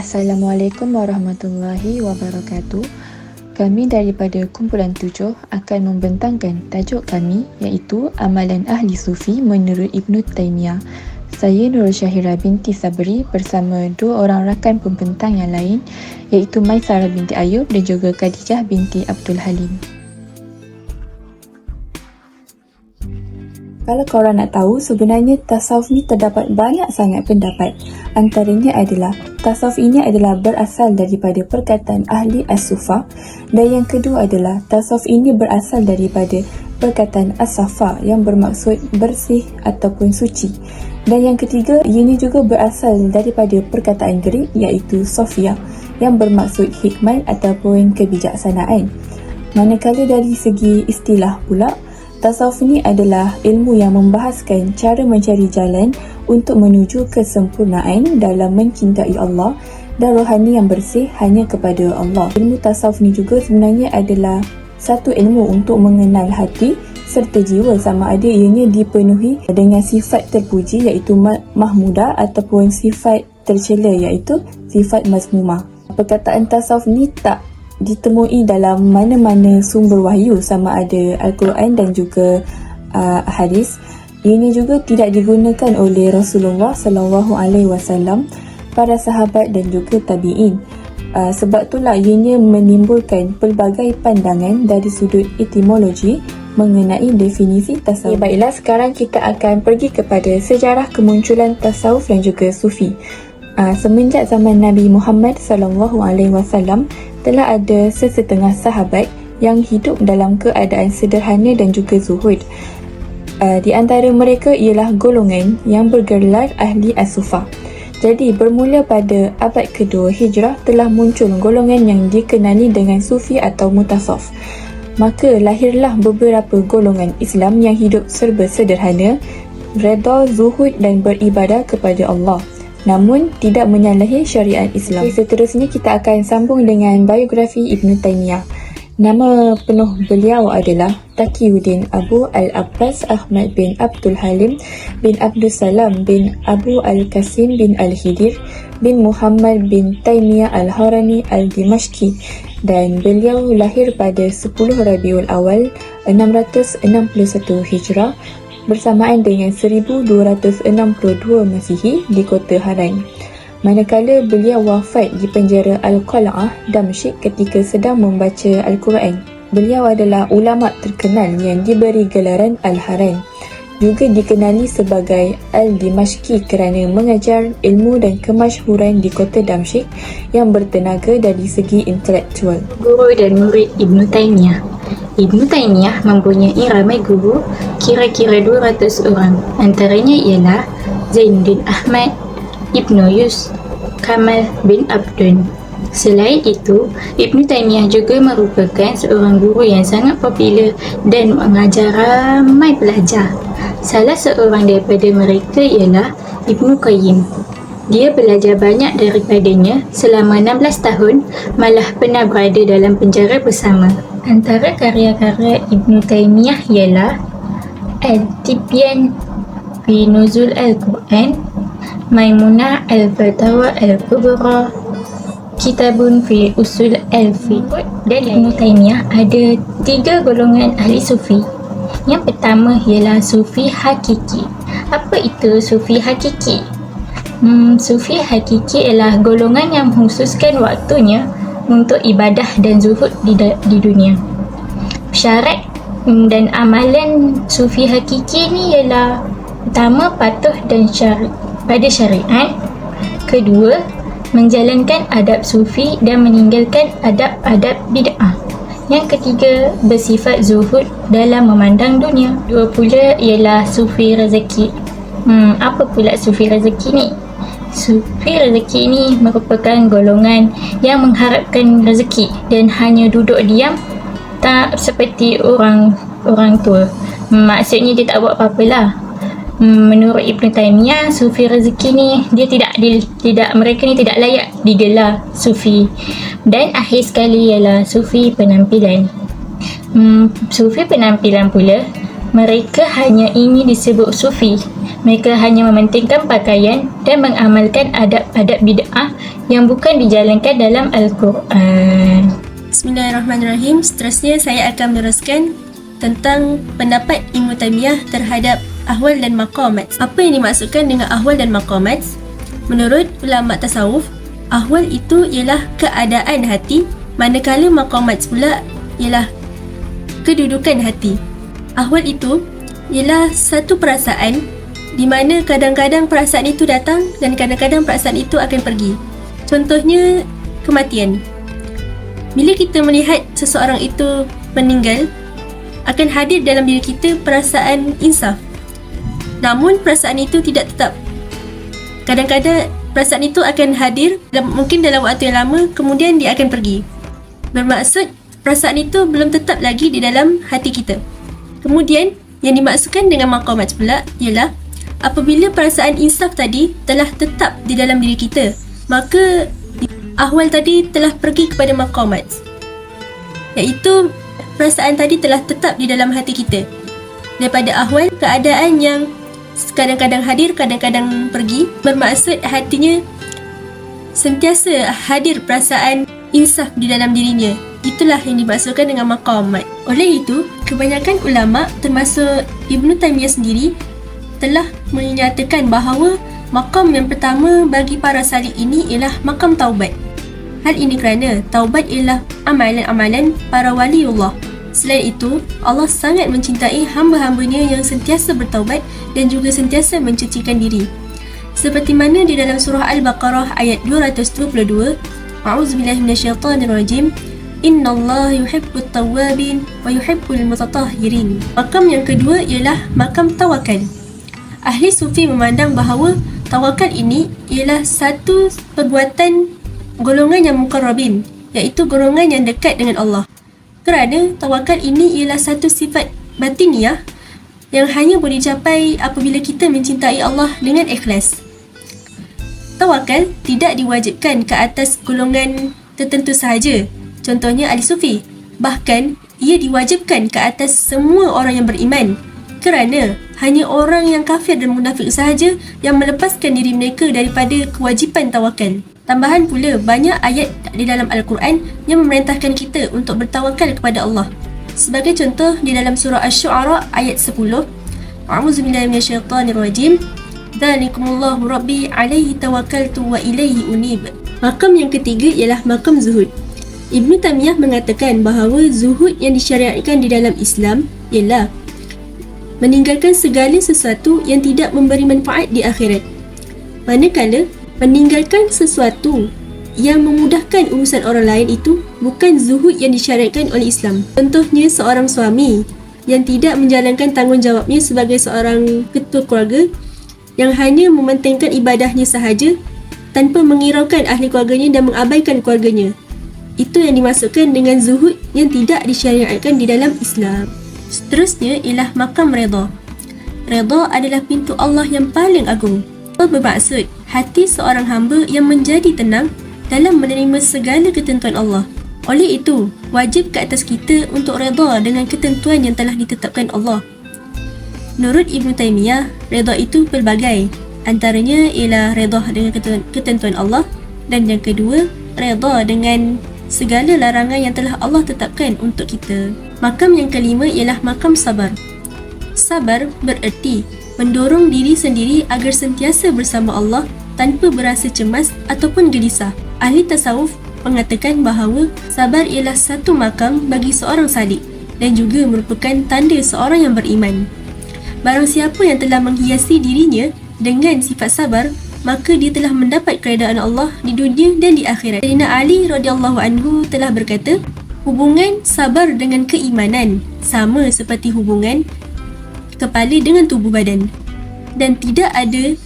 Assalamualaikum warahmatullahi wabarakatuh. Kami daripada kumpulan 7 akan membentangkan tajuk kami iaitu Amalan Ahli Sufi menurut Ibnu Taymiyah. Saya Nurul Syahira binti Sabri bersama dua orang rakan pembentang yang lain iaitu Maisarah binti Ayub dan juga Khadijah binti Abdul Halim. Kalau korang nak tahu, sebenarnya tasawuf ni terdapat banyak sangat pendapat. Antaranya adalah, tasawuf ini adalah berasal daripada perkataan ahli as-sufah, dan yang kedua adalah, tasawuf ini berasal daripada perkataan as-safa yang bermaksud bersih ataupun suci. Dan yang ketiga, ianya juga berasal daripada perkataan Greek iaitu Sophia yang bermaksud hikmat ataupun kebijaksanaan. Manakala dari segi istilah pula, tasawuf ini adalah ilmu yang membahaskan cara mencari jalan untuk menuju kesempurnaan dalam mencintai Allah dan rohani yang bersih hanya kepada Allah. Ilmu tasawuf ini juga sebenarnya adalah satu ilmu untuk mengenal hati serta jiwa sama ada ianya dipenuhi dengan sifat terpuji iaitu mahmudah ataupun sifat tercela iaitu sifat mazmumah. Perkataan tasawuf ni tak ditemui dalam mana-mana sumber wahyu sama ada Al-Quran dan juga hadis. Ini juga tidak digunakan oleh Rasulullah SAW, para sahabat dan juga tabi'in. Sebab itulah ianya menimbulkan pelbagai pandangan dari sudut etimologi mengenai definisi tasawuf. Baiklah, sekarang kita akan pergi kepada sejarah kemunculan tasawuf dan juga sufi. Semenjak zaman Nabi Muhammad SAW, telah ada sesetengah sahabat yang hidup dalam keadaan sederhana dan juga zuhud. Di antara mereka ialah golongan yang bergelar ahli as-sufah. Jadi bermula pada abad kedua Hijrah telah muncul golongan yang dikenali dengan sufi atau mutasawwif. Maka lahirlah beberapa golongan Islam yang hidup serba sederhana, redha, zuhud dan beribadah kepada Allah, namun tidak menyalahi syariat Islam. Seterusnya kita akan sambung dengan biografi Ibnu Taymiyah. Nama penuh beliau adalah Taqiyuddin Abu Al-Abbas Ahmad bin Abdul Halim bin Abdul Salam bin Abu Al-Qasim bin Al-Hidir bin Muhammad bin Taymiyah Al-Harani Al-Dimashqi, dan beliau lahir pada 10 Rabiul Awal 661 Hijrah bersamaan dengan 1262 Masihi di kota Haran. Manakala beliau wafat di penjara Al-Qal'ah, Damsyik ketika sedang membaca Al-Quran. Beliau adalah ulama terkenal yang diberi gelaran Al-Haran. Juga dikenali sebagai Al-Dimashqi kerana mengajar ilmu dan kemasyhuran di kota Damsyik yang bertenaga dari segi intelektual. Guru dan murid Ibnu Taymiyah. Ibnu Taymiyah mempunyai ramai guru, kira-kira 200 orang. Antaranya ialah Zainuddin Ahmad, Ibnu Yus, Kamal bin Abdun. Selain itu, Ibnu Taymiyah juga merupakan seorang guru yang sangat popular dan mengajar ramai pelajar. Salah seorang daripada mereka ialah Ibnu Qayyim. Dia belajar banyak daripadanya selama 16 tahun, malah pernah berada dalam penjara bersama. Antara karya-karya Ibnu Taymiyah ialah Al-Tibyan fi Nuzul Al-Quran, Maimunah Al-Fatawa Al-Kubra, Kitabun fi Usul Al-Fiqh. Dan Ibnu Taymiyah ada 3 golongan ahli sufi. Yang pertama ialah sufi hakiki. Apa itu sufi hakiki? Sufi hakiki ialah golongan yang mengkhususkan waktunya untuk ibadah dan zuhud di dunia. Syarat dan amalan sufi hakiki ni ialah pertama, patuh dan pada syariat. Kedua, menjalankan adab sufi dan meninggalkan adab-adab bid'ah. Yang ketiga, bersifat zuhud dalam memandang dunia. Dua pula ialah sufi rezeki. Apa pula sufi rezeki ni? Sufi rezeki ni merupakan golongan yang mengharapkan rezeki dan hanya duduk diam, tak seperti orang tua. Maksudnya dia tak buat apa-apalah. Menurut Ibnu Taymiyah, sufi rezeki ni mereka ni tidak layak digelar sufi. Dan akhir sekali ialah sufi penampilan. Sufi penampilan pula, mereka hanya ingin disebut sufi Mereka hanya mementingkan pakaian dan mengamalkan adab-adab bid'ah yang bukan dijalankan dalam Al-Quran. Bismillahirrahmanirrahim. Seterusnya saya akan meneruskan tentang pendapat Ibnu Taimiyah terhadap ahwal dan maqamat. Apa yang dimaksudkan dengan ahwal dan maqamat? Menurut ulama tasawuf, ahwal itu ialah keadaan hati, manakala maqamat pula ialah kedudukan hati. Ahwal itu ialah satu perasaan di mana kadang-kadang perasaan itu datang dan kadang-kadang perasaan itu akan pergi. Contohnya, kematian. Bila kita melihat seseorang itu meninggal, akan hadir dalam diri kita perasaan insaf. Namun perasaan itu tidak tetap. Kadang-kadang perasaan itu akan hadir mungkin dalam waktu yang lama, kemudian dia akan pergi. Bermaksud perasaan itu belum tetap lagi di dalam hati kita. Kemudian yang dimaksudkan dengan maqamat pula ialah apabila perasaan insaf tadi telah tetap di dalam diri kita, maka ahwal tadi telah pergi kepada maqamat, iaitu perasaan tadi telah tetap di dalam hati kita. Daripada ahwal, keadaan yang kadang-kadang hadir, kadang-kadang pergi, bermaksud hatinya sentiasa hadir perasaan insaf di dalam dirinya. Itulah yang dimaksudkan dengan maqamat. Oleh itu, kebanyakan ulama termasuk Ibnu Taimiyah sendiri telah menyatakan bahawa makam yang pertama bagi para salik ini ialah makam taubat. Hal ini kerana taubat ialah amalan-amalan para waliullah. Selain itu, Allah sangat mencintai hamba-hambanya yang sentiasa bertaubat dan juga sentiasa mencucikan diri. Seperti mana di dalam surah Al-Baqarah ayat 222, A'udzubillahi minasyaitonirrajim, Innallaha yuhibbut tawwabin wa yuhibbul mutatahhirin. Makam yang kedua ialah makam tawakal. Ahli sufi memandang bahawa tawakal ini ialah satu perbuatan golongan yang muqarrabin, iaitu golongan yang dekat dengan Allah. Kerana tawakal ini ialah satu sifat batiniah yang hanya boleh dicapai apabila kita mencintai Allah dengan ikhlas. Tawakal tidak diwajibkan ke atas golongan tertentu sahaja, contohnya ahli sufi. Bahkan ia diwajibkan ke atas semua orang yang beriman, kerana hanya orang yang kafir dan munafik sahaja yang melepaskan diri mereka daripada kewajipan tawakal. Tambahan pula, banyak ayat di dalam Al-Quran yang memerintahkan kita untuk bertawakal kepada Allah. Sebagai contoh, di dalam surah Asy-Syu'ara ayat 10, A'udzubillahi minasyaitonirrajim, Dzalikumullahu Rabbi alaihi tawakkaltu wa ilaihi unib. Makam yang ketiga ialah makam zuhud. Ibnu Taimiyah mengatakan bahawa zuhud yang disyariatkan di dalam Islam ialah meninggalkan segala sesuatu yang tidak memberi manfaat di akhirat. Manakala meninggalkan sesuatu yang memudahkan urusan orang lain itu bukan zuhud yang disyariatkan oleh Islam. Contohnya seorang suami yang tidak menjalankan tanggungjawabnya sebagai seorang ketua keluarga, yang hanya mementingkan ibadahnya sahaja tanpa menghiraukan ahli keluarganya dan mengabaikan keluarganya. Itu yang dimaksudkan dengan zuhud yang tidak disyariatkan di dalam Islam. Seterusnya ialah makam redha. Redha adalah pintu Allah yang paling agung. Bermaksud hati seorang hamba yang menjadi tenang dalam menerima segala ketentuan Allah. Oleh itu, wajib ke atas kita untuk redha dengan ketentuan yang telah ditetapkan Allah. Menurut Ibnu Taimiyah, redha itu pelbagai. Antaranya ialah redha dengan ketentuan Allah, dan yang kedua, redha dengan segala larangan yang telah Allah tetapkan untuk kita. Makam yang kelima ialah makam sabar. Sabar bererti mendorong diri sendiri agar sentiasa bersama Allah tanpa berasa cemas ataupun gelisah. Ahli tasawuf mengatakan bahawa sabar ialah satu makam bagi seorang salik dan juga merupakan tanda seorang yang beriman. Barang siapa yang telah menghiasi dirinya dengan sifat sabar, maka dia telah mendapat keredaan Allah di dunia dan di akhirat. Sayyidina Ali radhiyallahu anhu telah berkata, hubungan sabar dengan keimanan sama seperti hubungan kepala dengan tubuh badan, dan tidak ada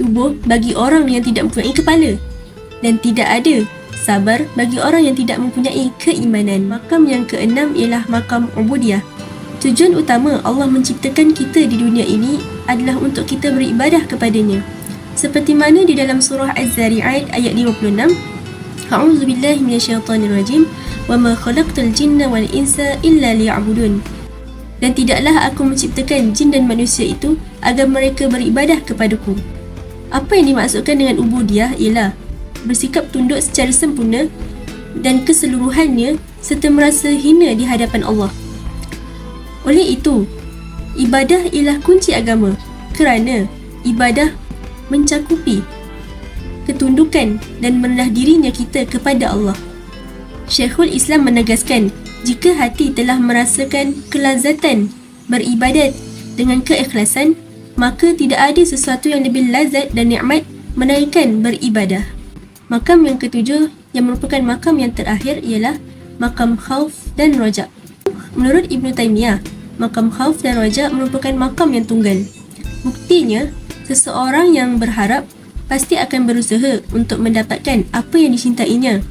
tubuh bagi orang yang tidak mempunyai kepala, dan tidak ada sabar bagi orang yang tidak mempunyai keimanan. Makam yang keenam ialah makam ubudiyah. Tujuan utama Allah menciptakan kita di dunia ini adalah untuk kita beribadah kepadanya. Seperti mana di dalam surah Az-Zari'at ayat 56, A'udzubillahi minasyaitonirrajim, wa ma khalaqtul jinna wal insa illa liya'budun. Dan tidaklah aku menciptakan jin dan manusia itu agar mereka beribadah kepadaku. Apa yang dimaksudkan dengan ubudiyah ialah bersikap tunduk secara sempurna dan keseluruhannya serta merasa hina di hadapan Allah. Oleh itu, ibadah ialah kunci agama kerana ibadah mencakupi ketundukan dan merendah dirinya kita kepada Allah. Syekhul Islam menegaskan, jika hati telah merasakan kelazatan beribadat dengan keikhlasan, maka tidak ada sesuatu yang lebih lazat dan nikmat menaikkan beribadah. Makam yang ketujuh yang merupakan makam yang terakhir ialah makam khauf dan raja. Menurut Ibn Taymiyah, makam khauf dan raja merupakan makam yang tunggal. Buktinya, seseorang yang berharap pasti akan berusaha untuk mendapatkan apa yang dicintainya.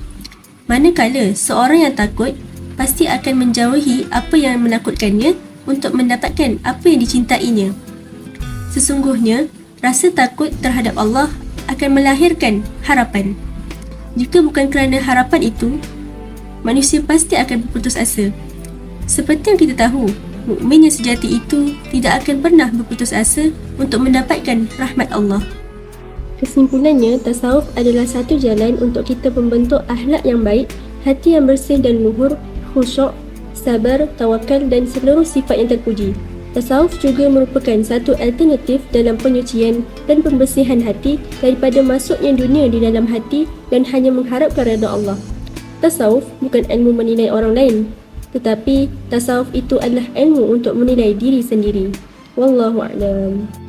Manakala seorang yang takut pasti akan menjauhi apa yang menakutkannya untuk mendapatkan apa yang dicintainya. Sesungguhnya, rasa takut terhadap Allah akan melahirkan harapan. Jika bukan kerana harapan itu, manusia pasti akan berputus asa. Seperti yang kita tahu, mukmin yang sejati itu tidak akan pernah berputus asa untuk mendapatkan rahmat Allah. Kesimpulannya, tasawuf adalah satu jalan untuk kita membentuk akhlak yang baik, hati yang bersih dan luhur, khusyuk, sabar, tawakal dan seluruh sifat yang terpuji. Tasawuf juga merupakan satu alternatif dalam penyucian dan pembersihan hati daripada masuknya dunia di dalam hati dan hanya mengharapkan redha Allah. Tasawuf bukan ilmu menilai orang lain, tetapi tasawuf itu adalah ilmu untuk menilai diri sendiri. Wallahu a'lam.